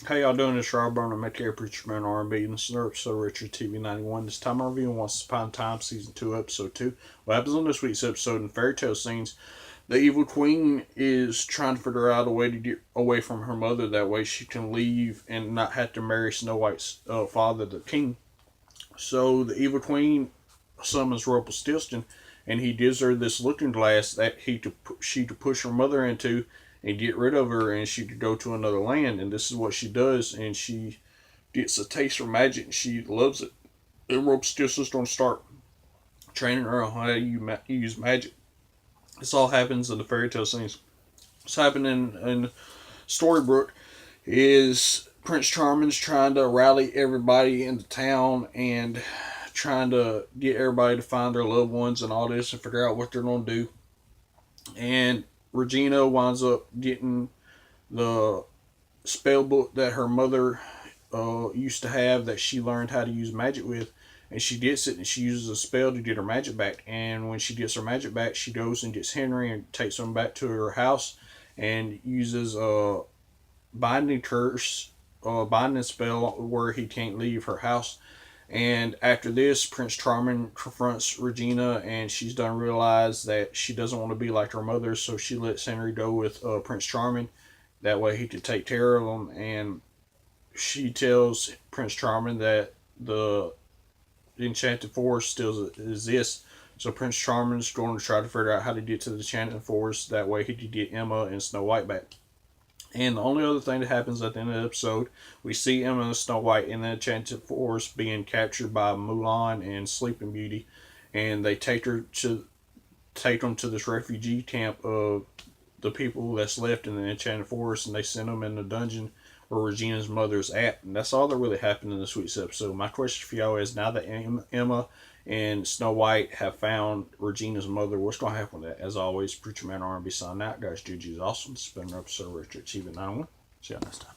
How y'all doing? It's Rob Burnham, Medicare Preacher Man R&B, and this is another episode of Richard TV 91. This time I'm reviewing Once Upon a Time, Season 2, Episode 2. What happens on this week's episode in Fairy Tale Scenes, the evil queen is trying to figure out a way to get away from her mother. That way she can leave and not have to marry Snow White's father, the king. So the evil queen summons Rumpelstiltskin, and he gives her this looking glass that she to push her mother into and get rid of her, and she could go to another land. And this is what she does, and she gets a taste for magic, and she loves it. And Rumpelstiltskin's going to start training her on how to use magic. This all happens in the fairy tale scenes. What's happening in Storybrooke is Prince Charming's trying to rally everybody in the town and trying to get everybody to find their loved ones and all this and figure out what they're going to do. And Regina winds up getting the spell book that her mother used to have that she learned how to use magic with. And she gets it and she uses a spell to get her magic back. And when she gets her magic back, she goes and gets Henry and takes him back to her house and uses a binding curse, binding spell where he can't leave her house. And after this, Prince Charming confronts Regina, and she's done realize that she doesn't want to be like her mother, so she lets Henry go with Prince Charming. That way he could take care of him. And she tells Prince Charming that the Enchanted Forest still exists. So Prince Charming's going to try to figure out how to get to the Enchanted Forest. That way he could get Emma and Snow White back. And the only other thing that happens at the end of the episode, we see Emma and Snow White in the Enchanted Forest being captured by Mulan and Sleeping Beauty, and they take them to this refugee camp of the people that's left in the Enchanted Forest, and they send them in the dungeon where Regina's mother's at. And that's all that really happened in this week's episode. My question for y'all is, now that Emma and Snow White have found Regina's mother, what's going to happen with that? As always, Preacher Man R&B signing out. Guys, Juju's awesome. This has been an episode of Richard TV 91. See y'all next time.